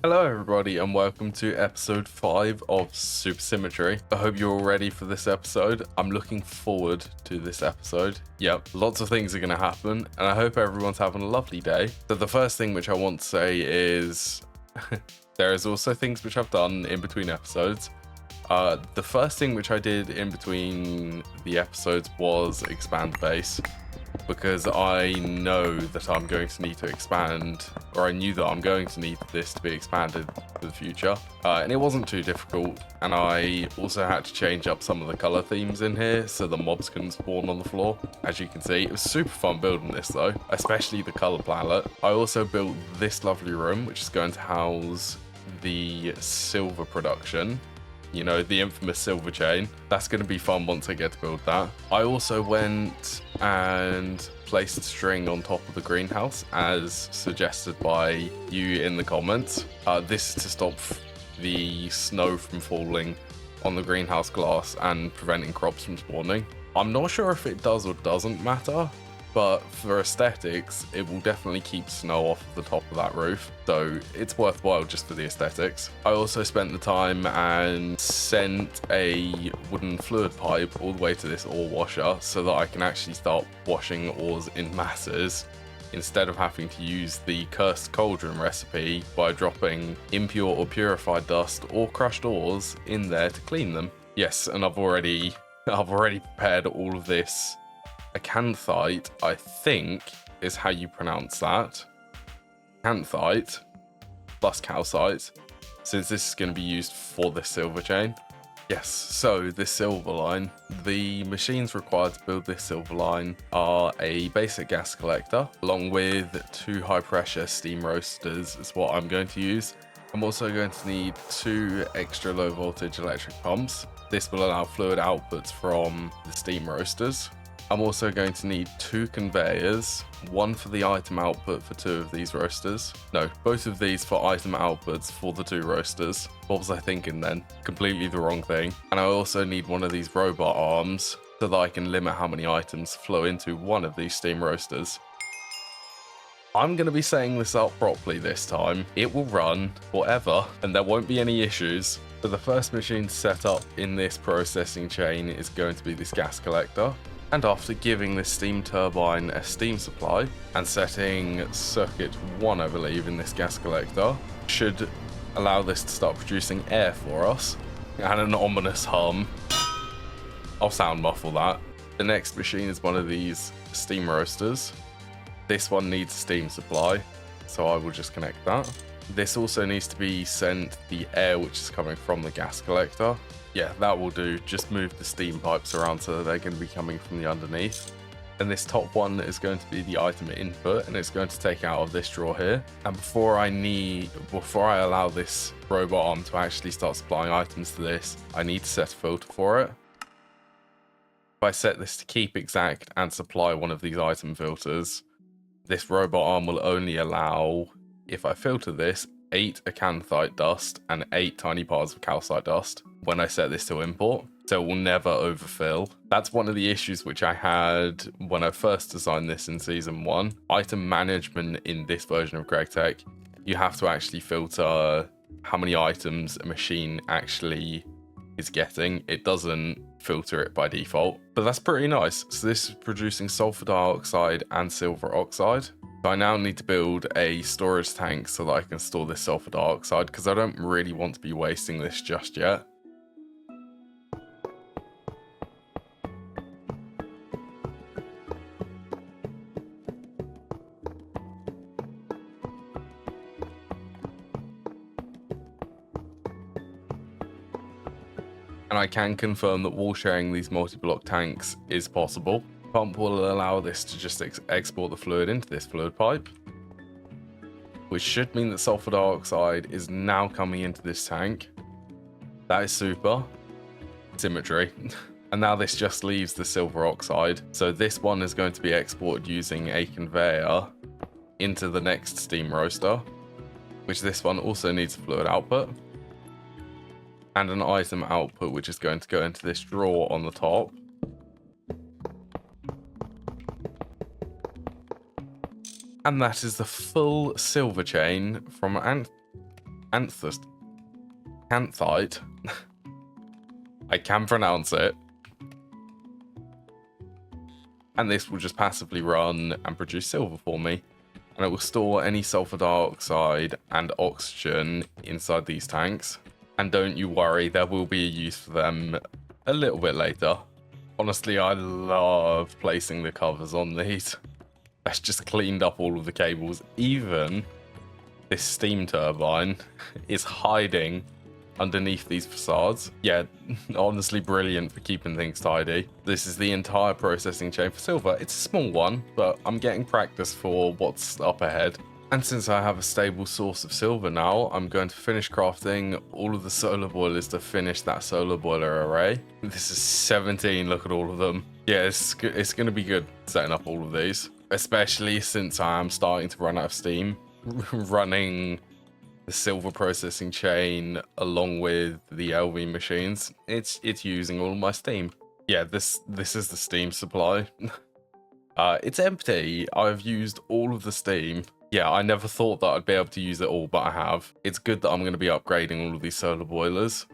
Hello everybody and welcome to episode 5 of Supersymmetry. I hope you're all ready for this episode. I'm looking forward to this episode. Yep, lots of things are going to happen and I hope everyone's having a lovely day. So the first thing which I want to say is there is also things which I've done in between episodes. The first thing which I did in between the episodes was expand base, because I know that I'm going to need to expand, or I knew that I'm going to need this to be expanded for the future, and it wasn't too difficult. And I also had to change up some of the color themes in here so the mobs couldn't spawn on the floor. As you can see, it was super fun building this though, especially the color palette. I also built this lovely room which is going to house the silver production. You know, the infamous silver chain. That's going to be fun once I get to build that. I also went and placed string on top of the greenhouse as suggested by you in the comments. This is to stop the snow from falling on the greenhouse glass and preventing crops from spawning. I'm not sure if it does or doesn't matter, but for aesthetics, it will definitely keep snow off the top of that roof. So it's worthwhile just for the aesthetics. I also spent the time and sent a wooden fluid pipe all the way to this ore washer so that I can actually start washing ores in masses instead of having to use the cursed cauldron recipe by dropping impure or purified dust or crushed ores in there to clean them. Yes, and I've already prepared all of this. Acanthite, I think, is how you pronounce that. Acanthite plus calcite, since this is going to be used for this silver chain. Yes, so this silver line, the machines required to build this silver line are a basic gas collector, along with 2 high pressure steam roasters is what I'm going to use. I'm also going to need 2 extra low voltage electric pumps. This will allow fluid outputs from the steam roasters. I'm also going to need 2 conveyors, one for the item output for 2 of these roasters. No, both of these for item outputs for the 2 roasters. What was I thinking then? Completely the wrong thing. And I also need one of these robot arms so that I can limit how many items flow into one of these steam roasters. I'm going to be setting this up properly this time. It will run forever and there won't be any issues. So the first machine to set up in this processing chain is going to be this gas collector. And after giving this steam turbine a steam supply and setting circuit 1, I believe, in this gas collector, should allow this to start producing air for us and an ominous hum. I'll sound muffle that. The next machine is one of these steam roasters. This one needs a steam supply, so I will just connect that. This also needs to be sent the air which is coming from the gas collector. Yeah, that will do. Just move the steam pipes around so that they're going to be coming from the underneath. And this top one is going to be the item input, and it's going to take out of this drawer here. And before I allow this robot arm to actually start supplying items to this, I need to set a filter for it. If I set this to keep exact and supply one of these item filters, this robot arm will only allow, if I filter this, 8 acanthite dust and 8 tiny parts of calcite dust when I set this to import, so it will never overfill. That's one of the issues which I had when I first designed this in season 1. Item management in this version of GregTech, you have to actually filter how many items a machine actually is getting. It doesn't filter it by default, but that's pretty nice. So this is producing sulfur dioxide and silver oxide. So I now need to build a storage tank so that I can store this sulfur dioxide, because I don't really want to be wasting this just yet. And I can confirm that wall sharing these multi-block tanks is possible. Pump will allow this to just export the fluid into this fluid pipe, which should mean that sulfur dioxide is now coming into this tank. That is super. Symmetry. And now this just leaves the silver oxide. So this one is going to be exported using a conveyor into the next steam roaster, which this one also needs a fluid output. And an item output, which is going to go into this drawer on the top. And that is the full silver chain from Acanthite. I can pronounce it. And this will just passively run and produce silver for me. And it will store any sulfur dioxide and oxygen inside these tanks. And don't you worry, there will be a use for them a little bit later. Honestly, I love placing the covers on these. That's just cleaned up all of the cables. Even this steam turbine is hiding underneath these facades. Yeah, honestly brilliant for keeping things tidy. This is the entire processing chain for silver. It's a small one, but I'm getting practice for what's up ahead. And since I have a stable source of silver now, I'm going to finish crafting all of the solar boilers to finish that solar boiler array. This is 17, look at all of them. Yeah, it's going to be good setting up all of these, especially since I am starting to run out of steam. Running the silver processing chain along with the LV machines, it's using all of my steam. Yeah, this is the steam supply. It's empty. I've used all of the steam. Yeah, I never thought that I'd be able to use it all, but I have. It's good that I'm going to be upgrading all of these solar boilers.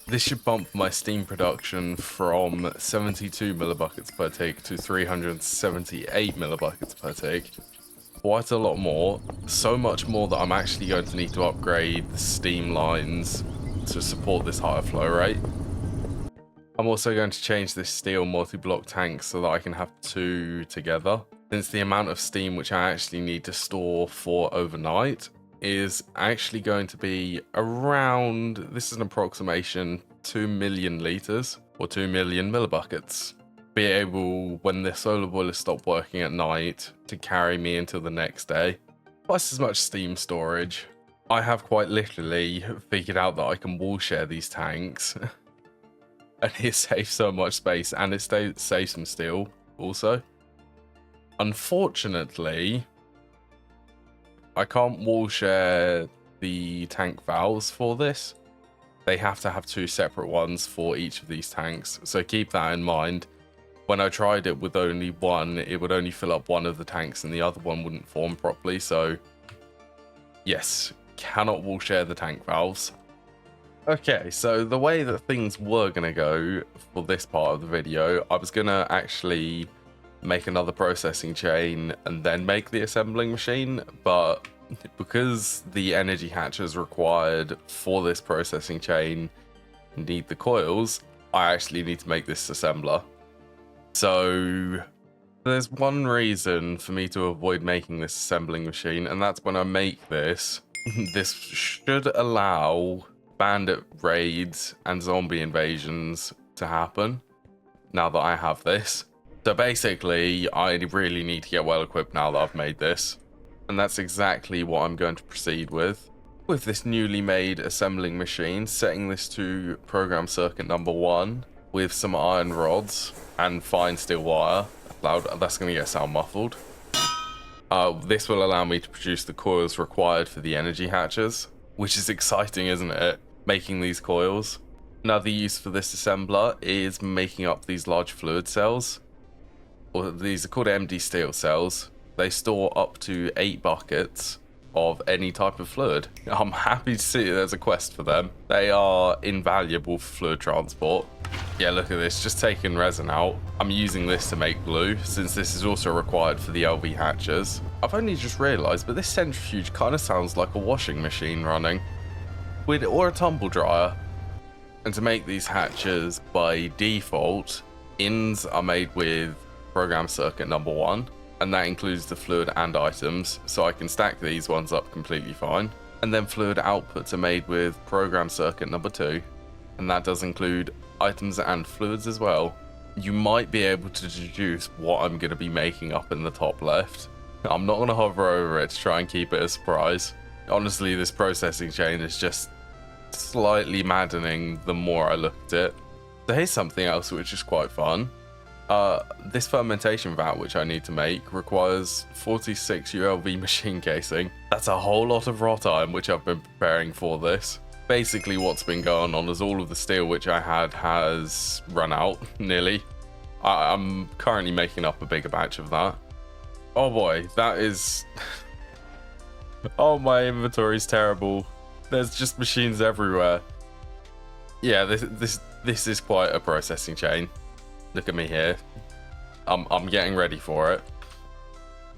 This should bump my steam production from 72 millibuckets per tick to 378 millibuckets per tick. Quite a lot more. So much more that I'm actually going to need to upgrade the steam lines to support this higher flow rate. I'm also going to change this steel multi-block tank so that I can have two together, since the amount of steam which I actually need to store for overnight is actually going to be around, this is an approximation, 2 million litres or 2 million millibuckets. Be able, when the solar boilers stop working at night, to carry me until the next day. Twice as much steam storage. I have quite literally figured out that I can wall share these tanks. And it saves so much space, and it saves some steel also. Unfortunately, I can't wall share the tank valves for this. They have to have two separate ones for each of these tanks, so keep that in mind. When I tried it with only one, it would only fill up one of the tanks and the other one wouldn't form properly, so yes, cannot wall share the tank valves. Okay, so the way that things were going to go for this part of the video, I was going to actually make another processing chain and then make the assembling machine, but because the energy hatches required for this processing chain need the coils, I actually need to make this assembler. So there's one reason for me to avoid making this assembling machine, and that's when I make this, this should allow bandit raids and zombie invasions to happen now that I have this. So basically, I really need to get well equipped now that I've made this. And that's exactly what I'm going to proceed with this newly made assembling machine, setting this to program circuit number 1 with some iron rods and fine steel wire. Loud, that's going to get sound muffled. This will allow me to produce the coils required for the energy hatches, which is exciting, isn't it? Making these coils. Another use for this assembler is making up these large fluid cells. Or these are called MD steel cells. They store up to 8 buckets of any type of fluid. I'm happy to see there's a quest for them. They are invaluable for fluid transport. Yeah, look at this, just taking resin out. I'm using this to make glue, since this is also required for the LV hatches. I've only just realised, but this centrifuge kind of sounds like a washing machine running. Or a tumble dryer. And to make these hatches by default, ins are made with program circuit number 1, and that includes the fluid and items, so I can stack these ones up completely fine. And then fluid outputs are made with program circuit number 2, and that does include items and fluids as well. You might be able to deduce what I'm going to be making up in the top left. I'm not going to hover over it to try and keep it a surprise. Honestly, this processing chain is just slightly maddening the more I look at it. So here's something else which is quite fun. This fermentation vat which I need to make requires 46 ULV machine casing. That's a whole lot of raw time which I've been preparing for this. Basically what's been going on is all of the steel which I had has run out, nearly. I'm currently making up a bigger batch of that. Oh boy, that is... Oh, my inventory's terrible. There's just machines everywhere. Yeah, this is quite a processing chain. Look at me here. I'm getting ready for it.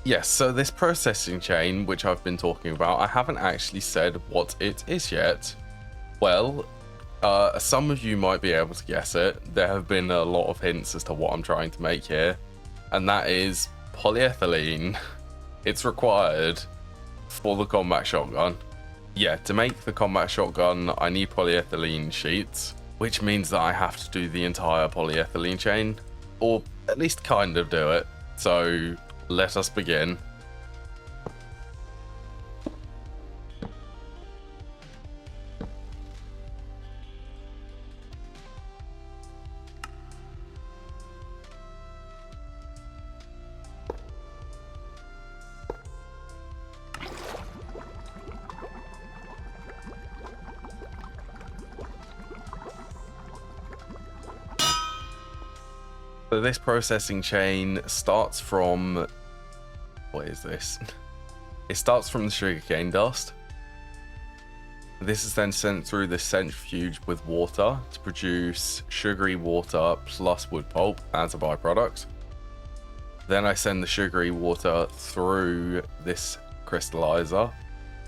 Yes, so this processing chain, which I've been talking about, I haven't actually said what it is yet. Well, some of you might be able to guess it. There have been a lot of hints as to what I'm trying to make here, and that is polyethylene. It's required for the combat shotgun. Yeah, to make the combat shotgun, I need polyethylene sheets, which means that I have to do the entire polyethylene chain, or at least kind of do it. So let us begin. So this processing chain starts from, what is this? It starts from the sugarcane dust. This is then sent through the centrifuge with water to produce sugary water plus wood pulp as a byproduct. Then I send the sugary water through this crystallizer,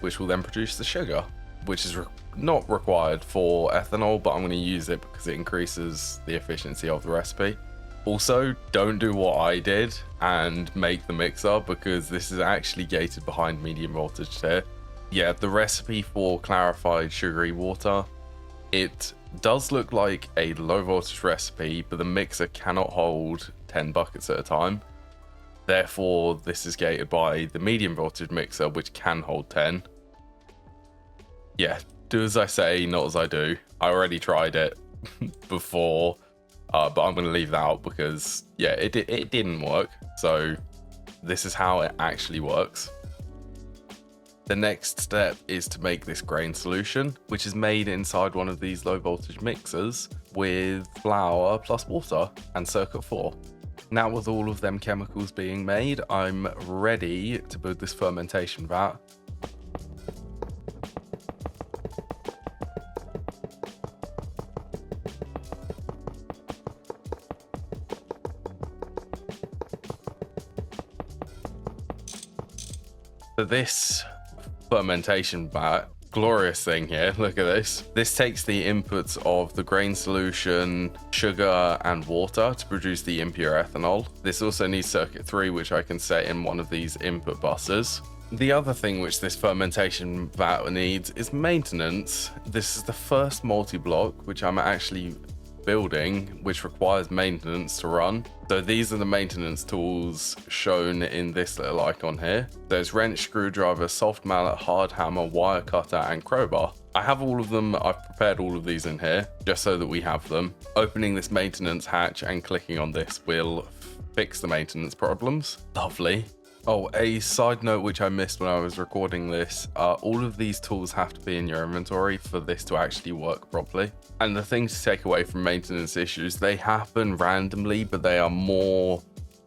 which will then produce the sugar, which is not required for ethanol, but I'm going to use it because it increases the efficiency of the recipe. Also, don't do what I did and make the mixer, because this is actually gated behind medium voltage here. Yeah, the recipe for clarified sugary water, it does look like a low voltage recipe, but the mixer cannot hold 10 buckets at a time. Therefore, this is gated by the medium voltage mixer, which can hold 10. Yeah, do as I say, not as I do. I already tried it before. But I'm going to leave that out because, yeah, it didn't work. So this is how it actually works. The next step is to make this grain solution, which is made inside one of these low voltage mixers with flour plus water and circuit 4. Now with all of them chemicals being made, I'm ready to build this fermentation vat. So this fermentation vat, glorious thing here, look at this. This takes the inputs of the grain solution, sugar and water to produce the impure ethanol. This also needs circuit 3, which I can set in one of these input buses. The other thing which this fermentation vat needs is maintenance. This is the first multi-block which I'm actually building, which requires maintenance to run. So these are the maintenance tools shown in this little icon here. There's wrench, screwdriver, soft mallet, hard hammer, wire cutter and crowbar. I have all of them. I've prepared all of these in here just so that we have them. Opening this maintenance hatch and clicking on this will fix the maintenance problems. Lovely. Oh, a side note which I missed when I was recording this, all of these tools have to be in your inventory for this to actually work properly. And the things to take away from maintenance issues, they happen randomly, but they are more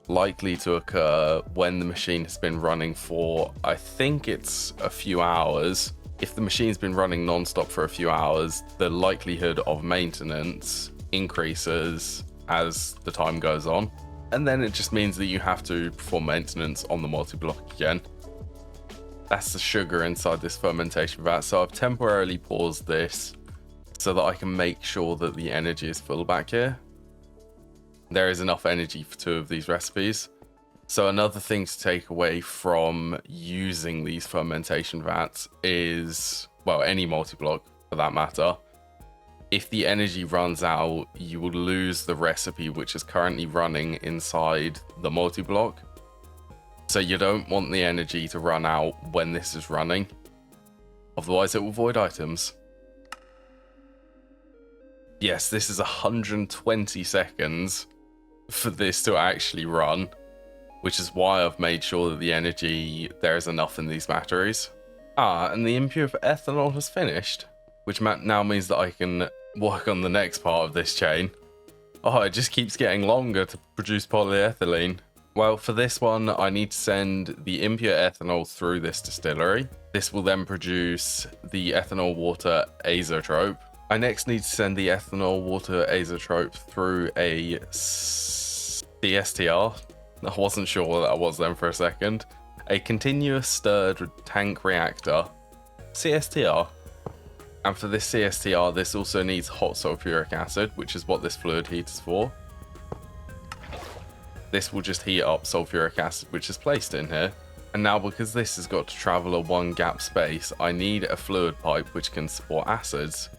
likely to occur when the machine has been running for, I think it's a few hours. If the machine's been running non-stop for a few hours, the likelihood of maintenance increases as the time goes on. And then it just means that you have to perform maintenance on the multi-block again. That's the sugar inside this fermentation vat. So I've temporarily paused this so that I can make sure that the energy is full back here. There is enough energy for 2 of these recipes. So another thing to take away from using these fermentation vats is, well, any multi-block for that matter, if the energy runs out, you will lose the recipe which is currently running inside the multi-block. So you don't want the energy to run out when this is running. Otherwise it will void items. Yes, this is 120 seconds for this to actually run, which is why I've made sure that the energy, there is enough in these batteries. And the impure ethanol has finished, which now means that I can work on the next part of this chain. Oh, it just keeps getting longer to produce polyethylene. Well, for this one, I need to send the impure ethanol through this distillery. This will then produce the ethanol water azeotrope. I next need to send the ethanol water azeotrope through a CSTR. I wasn't sure what that was then for a second. A continuous stirred tank reactor. CSTR. And for this CSTR, this also needs hot sulfuric acid, which is what this fluid heat is for. This will just heat up sulfuric acid, which is placed in here. And now, because this has got to travel a one gap space, I need a fluid pipe which can support acids.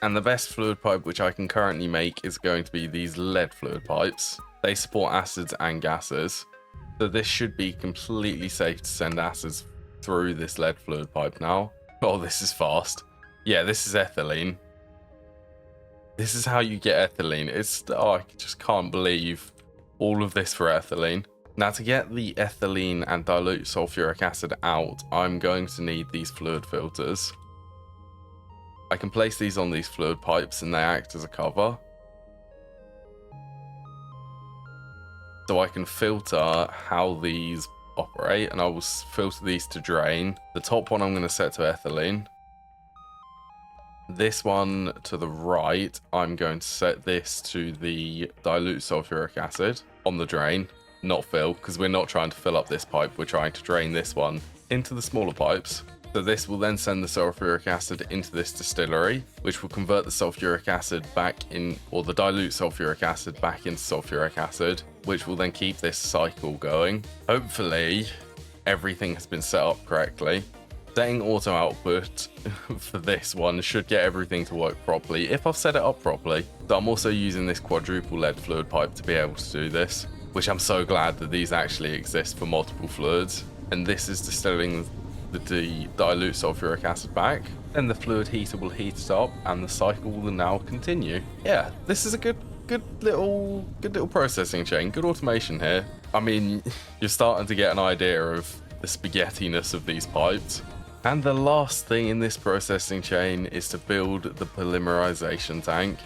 And the best fluid pipe which I can currently make is going to be these lead fluid pipes. They support acids and gases. So this should be completely safe to send acids through this lead fluid pipe now. Oh, this is fast. Yeah, this is ethylene. This is how you get ethylene. I just can't believe all of this for ethylene. Now, to get the ethylene and dilute sulfuric acid out, I'm going to need these fluid filters. I can place these on these fluid pipes and they act as a cover. So I can filter how these operate, and I will filter these to drain. The top one I'm going to set to ethylene. This one to the right, I'm going to set this to the dilute sulfuric acid on the drain, not fill, because we're not trying to fill up this pipe, we're trying to drain this one into the smaller pipes. So this will then send the sulfuric acid into this distillery, which will convert the sulfuric acid back in, or the dilute sulfuric acid back into sulfuric acid, which will then keep this cycle going. Hopefully, everything has been set up correctly. Setting auto output for this one should get everything to work properly if I've set it up properly. So I'm also using this quadruple lead fluid pipe to be able to do this, which I'm so glad that these actually exist for multiple fluids. And this is distilling the dilute sulfuric acid back. Then the fluid heater will heat it up and the cycle will now continue. Yeah, this is a good little processing chain, good automation here. I mean, you're starting to get an idea of the spaghettiness of these pipes. And the last thing in this processing chain is to build the polymerization tank.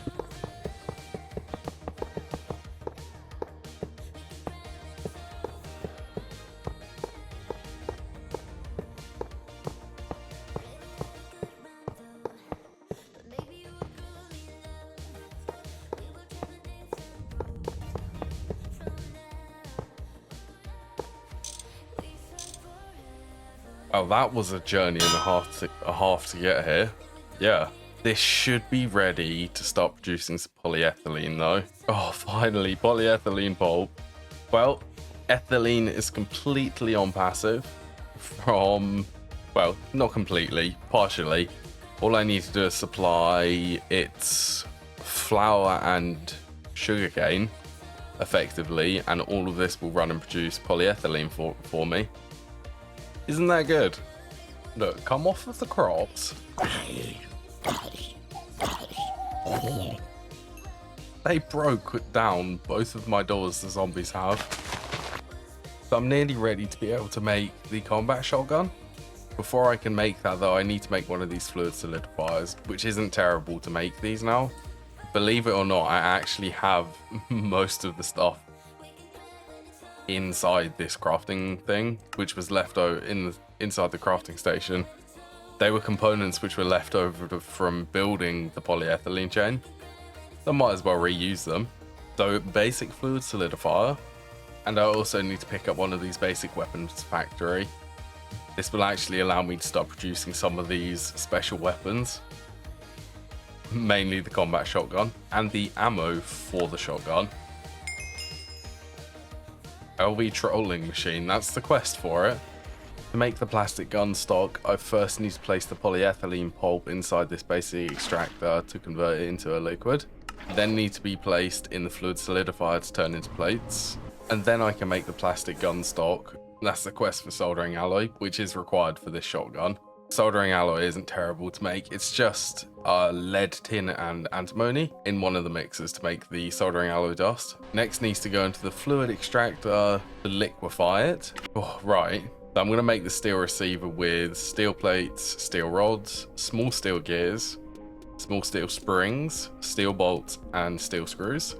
Well, that was a journey and a half to get here. Yeah, this should be ready to start producing some polyethylene though. Oh, finally, polyethylene pulp. Well, ethylene is completely on passive from, well, not completely, partially. All I need to do is supply its flour and sugarcane effectively, and all of this will run and produce polyethylene for me. Isn't that good? Look, come off of the crops. They broke down both of my doors the zombies have. So I'm nearly ready to be able to make the combat shotgun. Before I can make that though, I need to make one of these fluid solidifiers, which isn't terrible to make these now. Believe it or not, I actually have most of the stuff inside this crafting thing, which was left over inside the crafting station. They were components which were left over from building the polyethylene chain. I might as well reuse them. So basic fluid solidifier, and I also need to pick up one of these basic weapons factory. This will actually allow me to start producing some of these special weapons, mainly the combat shotgun and the ammo for the shotgun. LV trolling machine, that's the quest for it. To make the plastic gun stock, I first need to place the polyethylene pulp inside this basic extractor to convert it into a liquid. Then need to be placed in the fluid solidifier to turn into plates. And then I can make the plastic gun stock. That's the quest for soldering alloy, which is required for this shotgun. Soldering alloy isn't terrible to make, it's just lead, tin and antimony in one of the mixers to make the soldering alloy dust. Next needs to go into the fluid extractor to liquefy it. Oh, right. So I'm going to make the steel receiver with steel plates, steel rods, small steel gears, small steel springs, steel bolts and steel screws.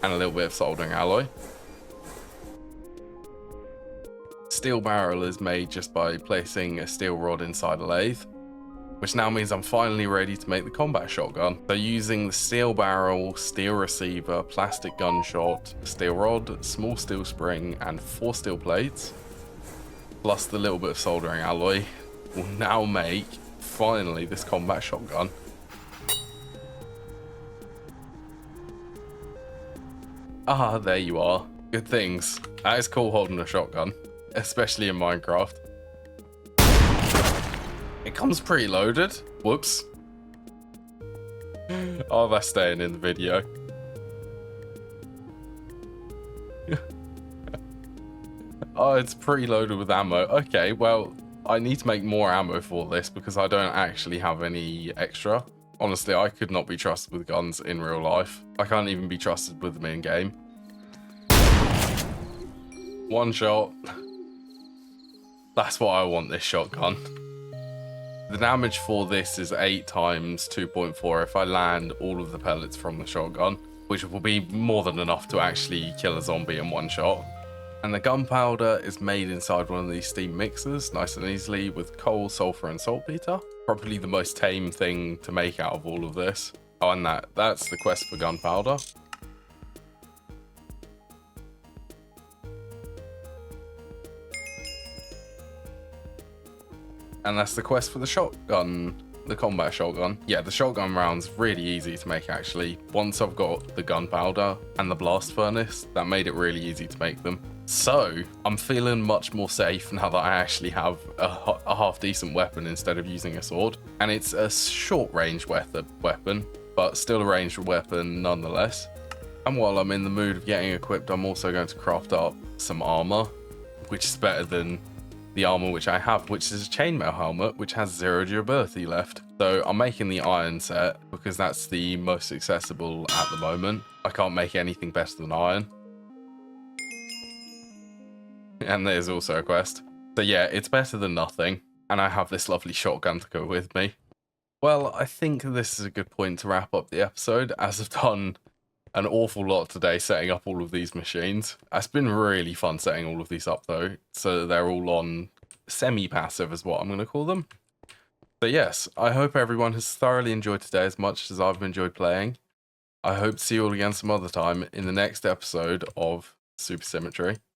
And a little bit of soldering alloy. steel barrel is made just by placing a steel rod inside a lathe, which now means I'm finally ready to make the combat shotgun. So using the steel barrel, steel receiver, plastic gunshot, steel rod, small steel spring, and 4 steel plates, plus the little bit of soldering alloy, will now make, finally, this combat shotgun. Ah, there you are. Good things. That is cool holding a shotgun, especially in Minecraft. It comes preloaded. Whoops. Oh, that's staying in the video. Oh, it's preloaded with ammo. Okay, well, I need to make more ammo for this because I don't actually have any extra. Honestly, I could not be trusted with guns in real life. I can't even be trusted with them in game. One shot. That's what I want this shotgun. The damage for this is 8 times 2.4 if I land all of the pellets from the shotgun, which will be more than enough to actually kill a zombie in one shot. And the gunpowder is made inside one of these steam mixers, nice and easily, with coal, sulfur, and saltpeter. Probably the most tame thing to make out of all of this. Oh, and that's the quest for gunpowder. And that's the quest for the shotgun, the combat shotgun. Yeah, the shotgun round's really easy to make, actually. Once I've got the gunpowder and the blast furnace, that made it really easy to make them. So, I'm feeling much more safe now that I actually have a half-decent weapon instead of using a sword. And it's a short-range weapon, but still a ranged weapon nonetheless. And while I'm in the mood of getting equipped, I'm also going to craft up some armor, which is better than the armor which I have, which is a chainmail helmet, which has 0 durability left. So I'm making the iron set because that's the most accessible at the moment. I can't make anything better than iron. And there's also a quest. So yeah, it's better than nothing. And I have this lovely shotgun to go with me. Well, I think this is a good point to wrap up the episode, as I've done an awful lot today setting up all of these machines. It's been really fun setting all of these up though, so they're all on semi-passive is what I'm going to call them. So yes, I hope everyone has thoroughly enjoyed today as much as I've enjoyed playing. I hope to see you all again some other time in the next episode of Supersymmetry.